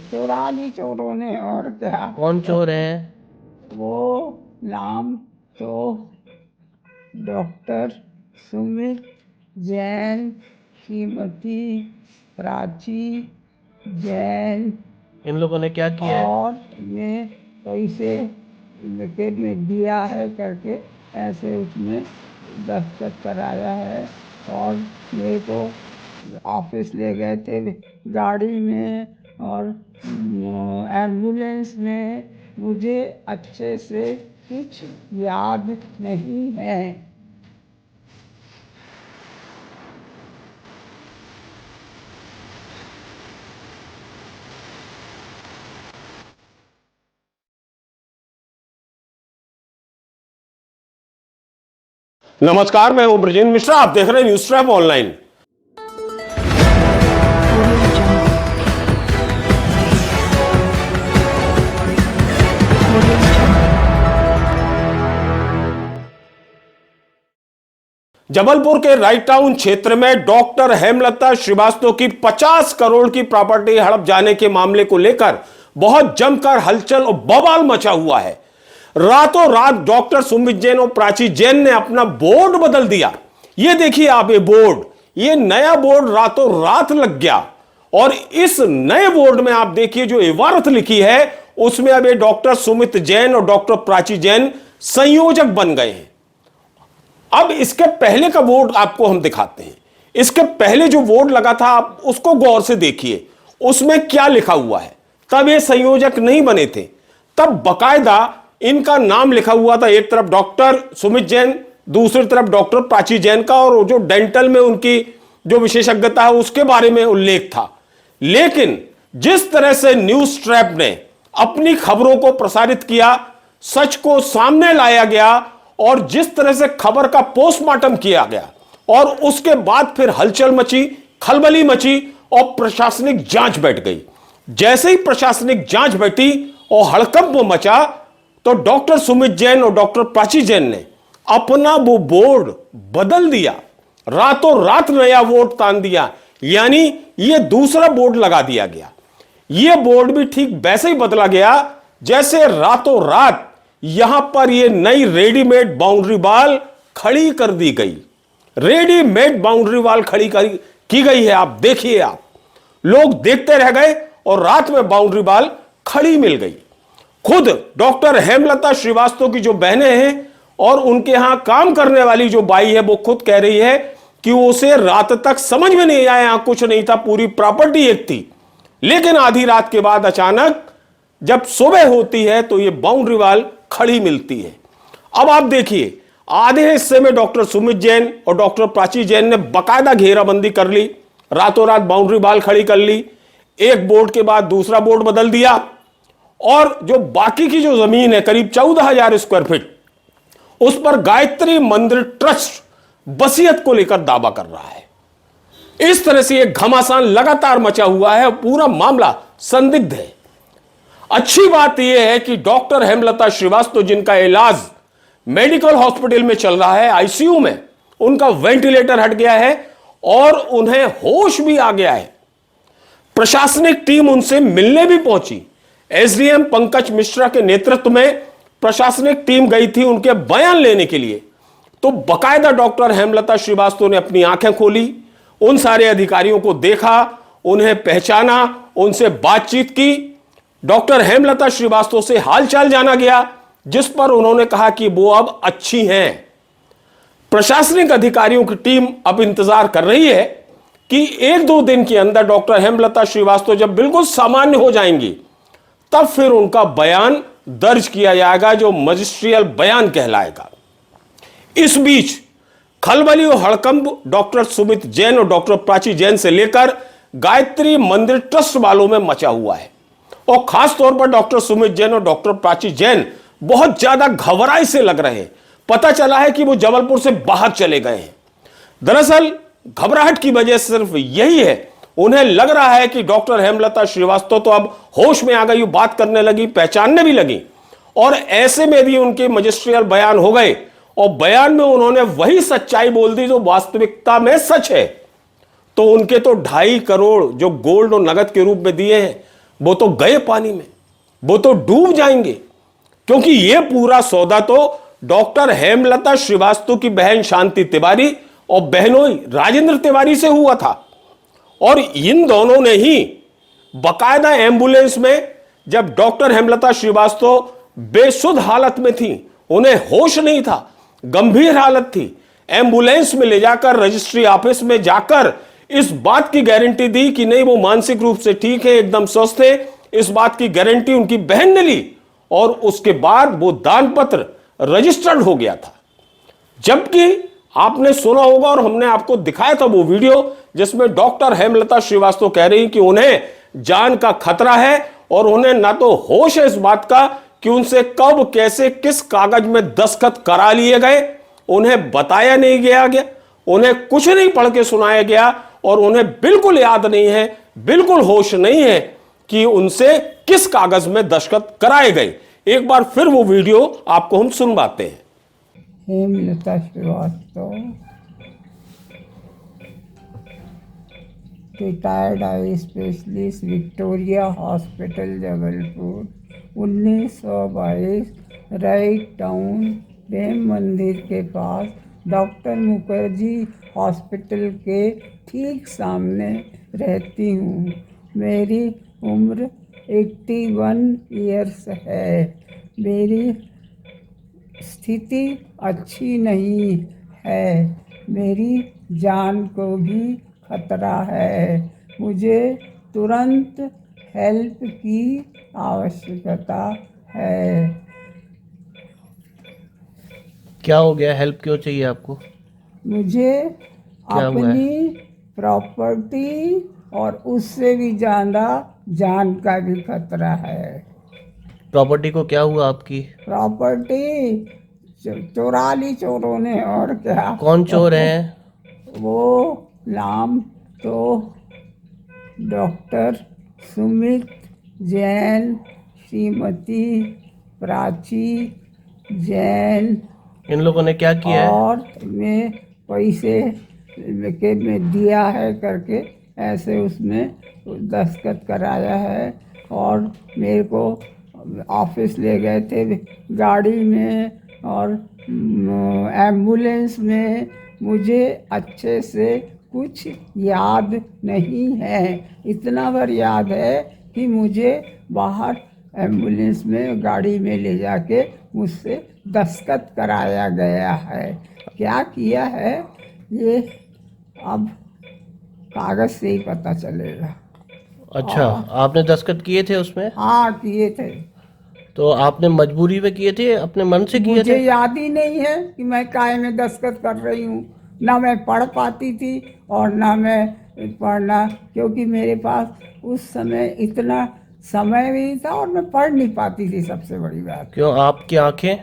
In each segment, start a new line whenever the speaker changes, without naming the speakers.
चुरा ली चोरों ने, और क्या।
कौन चोर है?
वो नाम तो डॉक्टर सुमित जैन, श्रीमती प्राची जैन,
इन लोगों ने क्या किया है?
और ये पैसे विकेट में दिया है करके ऐसे उसमें दस्तखत कराया है। और मेरे को ऑफिस ले गए थे गाड़ी में, और एम्बुलेंस में। मुझे अच्छे से कुछ याद नहीं है।
नमस्कार, मैं हूं ब्रजेंद्र मिश्रा। आप देख रहे हैं न्यूज़ ट्रैप ऑनलाइन। जबलपुर के राइट टाउन क्षेत्र में डॉक्टर हेमलता श्रीवास्तव की 50 करोड़ की प्रॉपर्टी हड़प जाने के मामले को लेकर बहुत जमकर हलचल और बवाल मचा हुआ है। रातों रात डॉक्टर सुमित जैन और प्राची जैन ने अपना बोर्ड बदल दिया। ये देखिए आप, ये बोर्ड, ये नया बोर्ड रातों रात लग गया। और इस नए बोर्ड में आप देखिए जो इबारत लिखी है उसमें अब ये डॉक्टर सुमित जैन और डॉक्टर प्राची जैन संयोजक बन गए हैं। अब इसके पहले का बोर्ड आपको हम दिखाते हैं। इसके पहले जो बोर्ड लगा था आप उसको गौर से देखिए, उसमें क्या लिखा हुआ है। तब ये संयोजक नहीं बने थे, तब बकायदा इनका नाम लिखा हुआ था। एक तरफ डॉक्टर सुमित जैन, दूसरी तरफ डॉक्टर प्राची जैन का, और जो डेंटल में उनकी जो विशेषज्ञता है उसके बारे में उल्लेख था। लेकिन जिस तरह से न्यूज़ ट्रैप ने अपनी खबरों को प्रसारित किया, सच को सामने लाया गया, और जिस तरह से खबर का पोस्टमार्टम किया गया, और उसके बाद फिर हलचल मची, खलबली मची और प्रशासनिक जांच बैठ गई। जैसे ही प्रशासनिक जांच बैठी और हड़कंप मचा, तो डॉक्टर सुमित जैन और डॉक्टर प्राची जैन ने अपना वो बोर्ड बदल दिया। रातों रात नया बोर्ड तान दिया, यानी ये दूसरा बोर्ड लगा दिया गया। ये बोर्ड भी ठीक वैसे ही बदला गया जैसे रातों रात यहां पर ये नई रेडीमेड बाउंड्री वॉल खड़ी कर दी गई। रेडीमेड बाउंड्री वॉल खड़ी की गई है। आप देखिए, आप लोग देखते रह गए और रात में बाउंड्री वॉल खड़ी मिल गई। खुद डॉक्टर हेमलता श्रीवास्तव की जो बहनें हैं और उनके यहां काम करने वाली जो बाई है, वो खुद कह रही है कि उसे रात तक समझ में नहीं आया, यहां कुछ नहीं था, पूरी प्रॉपर्टी एक थी। लेकिन आधी रात के बाद अचानक जब सुबह होती है तो ये बाउंड्री वॉल खड़ी मिलती है। अब आप देखिए, आधे हिस्से में डॉक्टर सुमित जैन और डॉक्टर प्राची जैन ने बकायदा घेराबंदी कर ली, रातों रात बाउंड्री वॉल खड़ी कर ली, एक बोर्ड के बाद दूसरा बोर्ड बदल दिया। और जो बाकी की जो जमीन है करीब 14,000 स्क्वायर फीट, उस पर गायत्री मंदिर ट्रस्ट वसीयत को लेकर दावा कर रहा है। इस तरह से एक घमासान लगातार मचा हुआ है, पूरा मामला संदिग्ध है। अच्छी बात यह है कि डॉक्टर हेमलता श्रीवास्तव, जिनका इलाज मेडिकल हॉस्पिटल में चल रहा है, आईसीयू में, उनका वेंटिलेटर हट गया है और उन्हें होश भी आ गया है। प्रशासनिक टीम उनसे मिलने भी पहुंची। एसडीएम पंकज मिश्रा के नेतृत्व में प्रशासनिक टीम गई थी उनके बयान लेने के लिए। तो बकायदा डॉक्टर हेमलता श्रीवास्तव ने अपनी आंखें खोली, उन सारे अधिकारियों को देखा, उन्हें पहचाना, उनसे बातचीत की। डॉक्टर हेमलता श्रीवास्तव से हालचाल जाना गया, जिस पर उन्होंने कहा कि वो अब अच्छी हैं। प्रशासनिक अधिकारियों की टीम अब इंतजार कर रही है कि 1-2 दिन के अंदर डॉक्टर हेमलता श्रीवास्तव जब बिल्कुल सामान्य हो जाएंगी, तब फिर उनका बयान दर्ज किया जाएगा, जो मजिस्ट्रियल बयान कहलाएगा। इस बीच खलबली और हड़कंप डॉक्टर सुमित जैन और डॉक्टर प्राची जैन से लेकर गायत्री मंदिर ट्रस्ट वालों में मचा हुआ है। और खास तौर पर डॉक्टर सुमित जैन और डॉक्टर प्राची जैन बहुत ज्यादा घबराए से लग रहे हैं। पता चला है कि वो जबलपुर से बाहर चले गए हैं। दरअसल घबराहट की वजह सिर्फ यही है, उन्हें लग रहा है कि डॉक्टर हेमलता श्रीवास्तव तो अब होश में आ गई, बात करने लगी, पहचानने भी लगी। और ऐसे में भी उनके मजिस्ट्रियल बयान हो गए और बयान में उन्होंने वही सच्चाई बोल दी जो वास्तविकता में सच है, तो उनके तो 2.5 करोड़ जो गोल्ड और नगद के रूप में दिए हैं वो तो गए पानी में, वो तो डूब जाएंगे, क्योंकि ये पूरा सौदा तो डॉक्टर हेमलता श्रीवास्तव की बहन शांति तिवारी और बहनोई राजेंद्र तिवारी से हुआ था। और इन दोनों ने ही बकायदा एम्बुलेंस में, जब डॉक्टर हेमलता श्रीवास्तव बेसुध हालत में थी, उन्हें होश नहीं था, गंभीर हालत थी, एम्बुलेंस में ले जाकर रजिस्ट्री ऑफिस में जाकर इस बात की गारंटी दी कि नहीं वो मानसिक रूप से ठीक है, एकदम स्वस्थ है, इस बात की गारंटी उनकी बहन ने ली। और उसके बाद वो दान पत्र रजिस्टर्ड हो गया था। जबकि आपने सुना होगा और हमने आपको दिखाया था वो वीडियो जिसमें डॉक्टर हेमलता श्रीवास्तव कह रही कि उन्हें जान का खतरा है और उन्हें ना तो होश है इस बात का कि उनसे कब, कैसे, किस कागज में दस्तखत करा लिए गए, उन्हें बताया नहीं गया, उन्हें कुछ नहीं पढ़ के सुनाया गया और उन्हें बिल्कुल याद नहीं है, बिल्कुल होश नहीं है कि उनसे किस कागज में दस्तखत कराए गए। एक बार फिर वो वीडियो आपको हम सुनवाते हैं।
Hemlata Srivastava, retired eye specialist, Victoria hospital Jabalpur, 1922, Wright Town, Prem Mandir के पास, डॉक्टर मुखर्जी हॉस्पिटल के ठीक सामने रहती हूँ। मेरी उम्र 81 ईयर्स है। मेरी स्थिति अच्छी नहीं है। मेरी जान को भी खतरा है। मुझे तुरंत हेल्प की आवश्यकता है।
क्या हो गया? हेल्प क्यों चाहिए आपको?
मुझे
क्या हुआ है?
अपनी प्रॉपर्टी और उससे भी ज़्यादा जान का भी खतरा है।
प्रॉपर्टी को क्या हुआ आपकी?
प्रॉपर्टी चुरा ली चोरों ने, और क्या।
कौन चोर हैं?
वो नाम तो डॉक्टर सुमित जैन, श्रीमती प्राची जैन,
इन लोगों ने क्या किया है?
और मैं पैसे के में दिया है करके ऐसे उसमें दस्तखत कराया है। और मेरे को ऑफिस ले गए थे गाड़ी में और एम्बुलेंस में। मुझे अच्छे से कुछ याद नहीं है। इतना भर याद है कि मुझे बाहर एम्बुलेंस में गाड़ी में ले जाके मुझसे दस्तखत कराया गया है। क्या किया है ये अब कागज से ही पता चलेगा।
अच्छा, आपने दस्तखत किए थे उसमें?
हाँ, किए थे।
तो आपने मजबूरी में किए थे, अपने मन से किए
मुझे
थे?
याद ही नहीं है कि मैं काय में दस्तखत कर रही हूँ। ना मैं पढ़ पाती थी और ना मैं पढ़ना, क्योंकि मेरे पास उस समय इतना समय भी नहीं था और मैं पढ़ नहीं पाती थी। सबसे बड़ी बात,
क्यों? आपकी आंखें?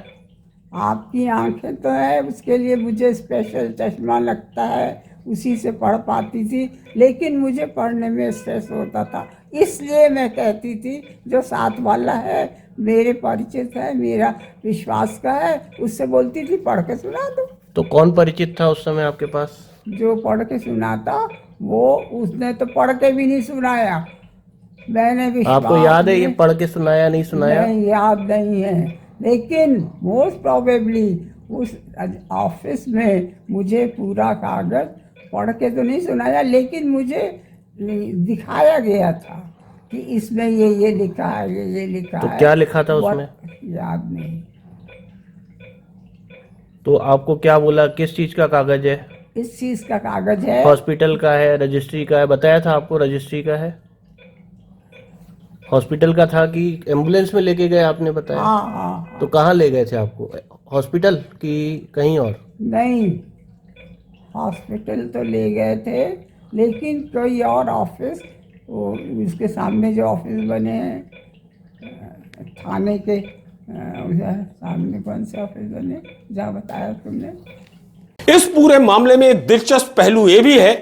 आपकी आंखें तो है, उसके लिए मुझे स्पेशल चश्मा लगता है, उसी से पढ़ पाती थी। लेकिन मुझे पढ़ने में स्ट्रेस होता था, इसलिए मैं कहती थी जो साथ वाला है, मेरे परिचित है, मेरा विश्वास का है, उससे बोलती थी पढ़ के सुना दो।
तो कौन परिचित था उस समय आपके पास?
जो पढ़ के सुनाता वो, उसने तो पढ़ के भी नहीं सुनाया। मैंने विश्वास,
आपको याद है ये पढ़ के सुनाया नहीं सुनाया?
नहीं, याद नहीं है। लेकिन मोस्ट प्रोबेबली उस ऑफिस में मुझे पूरा कागज पढ़ के तो नहीं सुनाया, लेकिन मुझे दिखाया गया था कि इसमें ये लिखा है, ये लिखा है।
तो क्या लिखा था उसमें?
याद नहीं।
तो आपको क्या बोला? किस चीज का कागज है?
इस चीज का कागज है।
हॉस्पिटल का है, रजिस्ट्री का है? बताया था आपको रजिस्ट्री का है। हॉस्पिटल का था कि एम्बुलेंस में लेके गए आपने बताया?
हाँ।
तो कहाँ ले गए थे आपको? हॉस्पिटल की कहीं और?
नहीं, हॉस्पिटल तो ले गए थे, लेकिन कोई और ऑफिस, वो उसके सामने जो ऑफिस बने हैं थाने के उधर सामने, कौन से ऑफिस बने जहाँ बताया तुमने।
इस पूरे मामले में एक दिलचस्प पहलू यह भी है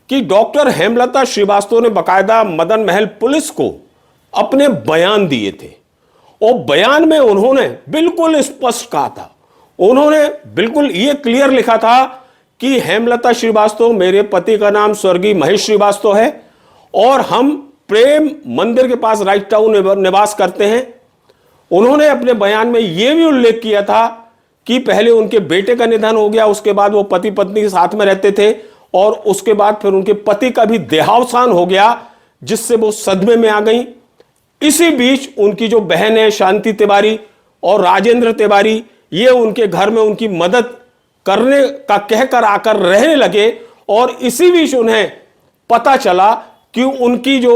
कि डॉक्टर हेमलता श्रीवास्तव ने बकायदा मदन महल पुलिस को अपने बयान दिए थे और बयान में उन्होंने बिल्कुल स्पष्ट कहा था, उन्होंने बिल्कुल ये क्लियर लिखा था कि हेमलता श्रीवास्तव, मेरे पति का नाम स्वर्गीय महेश श्रीवास्तव है और हम प्रेम मंदिर के पास राइट टाउन निवास करते हैं। उन्होंने अपने बयान में यह भी उल्लेख किया था कि पहले उनके बेटे का निधन हो गया, उसके बाद वो पति पत्नी के साथ में रहते थे और उसके बाद फिर उनके पति का भी देहावसान हो गया, जिससे वो सदमे में आ गई। इसी बीच उनकी जो बहन है शांति तिवारी और राजेंद्र तिवारी, ये उनके घर में उनकी मदद करने का कहकर आकर रहने लगे और इसी बीच उन्हें पता चला कि उनकी जो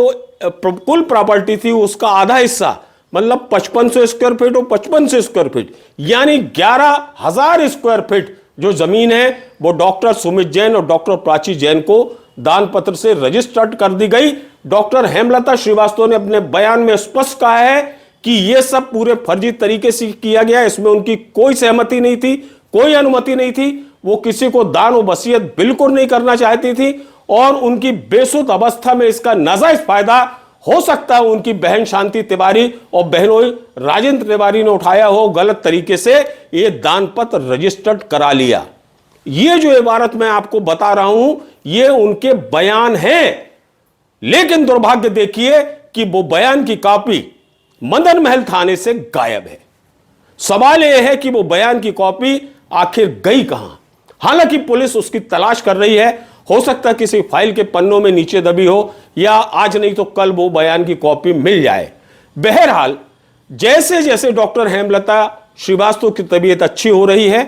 कुल प्रॉपर्टी थी उसका आधा हिस्सा, मतलब 5500 स्क्वायर फीट और 5500 स्क्वायर फीट यानी 11,000 स्क्वायर फीट जो जमीन है वो डॉक्टर सुमित जैन और डॉक्टर प्राची जैन को दान पत्र से रजिस्टर्ड कर दी गई। डॉक्टर हेमलता श्रीवास्तव ने अपने बयान में स्पष्ट कहा है कि यह सब पूरे फर्जी तरीके से किया गया, इसमें उनकी कोई सहमति नहीं थी, कोई अनुमति नहीं थी, वो किसी को दान और वसीयत बिल्कुल नहीं करना चाहती थी और उनकी बेसुध अवस्था में इसका नाजायज फायदा हो सकता है उनकी बहन शांति तिवारी और बहनोई राजेंद्र तिवारी ने उठाया हो, गलत तरीके से ये दान पत्र रजिस्टर्ड करा लिया। ये जो इबारत मैं आपको बता रहा हूं ये उनके बयान हैं, लेकिन दुर्भाग्य देखिए कि वो बयान की कॉपी मदन महल थाने से गायब है। सवाल यह है कि वो बयान की कॉपी आखिर गई कहां। हालांकि पुलिस उसकी तलाश कर रही है, हो सकता है किसी फाइल के पन्नों में नीचे दबी हो या आज नहीं तो कल वो बयान की कॉपी मिल जाए। बहरहाल जैसे जैसे डॉक्टर हेमलता श्रीवास्तव की तबीयत अच्छी हो रही है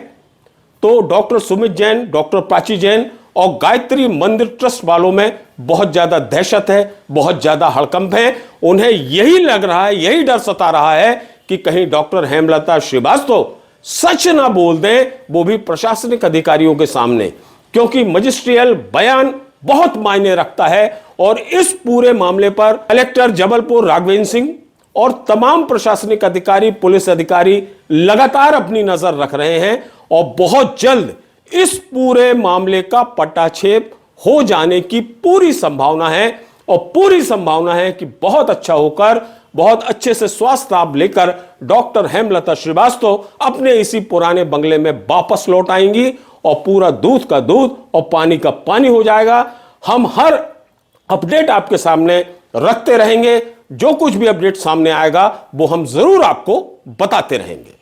तो डॉक्टर सुमित जैन, डॉक्टर प्राची जैन और गायत्री मंदिर ट्रस्ट वालों में बहुत ज्यादा दहशत है, बहुत ज्यादा हड़कंप है। उन्हें यही लग रहा है, यही डर सता रहा है कि कहीं डॉक्टर हेमलता श्रीवास्तव सच ना बोल दें, वो भी प्रशासनिक अधिकारियों के सामने, क्योंकि मजिस्ट्रियल बयान बहुत मायने रखता है। और इस पूरे मामले पर कलेक्टर जबलपुर राघवेंद्र सिंह और तमाम प्रशासनिक अधिकारी, पुलिस अधिकारी लगातार अपनी नजर रख रहे हैं और बहुत जल्द इस पूरे मामले का पटाक्षेप हो जाने की पूरी संभावना है और पूरी संभावना है कि बहुत अच्छा होकर, बहुत अच्छे से स्वास्थ्य लाभ लेकर डॉक्टर हेमलता श्रीवास्तव अपने इसी पुराने बंगले में वापस लौट आएंगी और पूरा दूध का दूध और पानी का पानी हो जाएगा। हम हर अपडेट आपके सामने रखते रहेंगे, जो कुछ भी अपडेट सामने आएगा वो हम जरूर आपको बताते रहेंगे।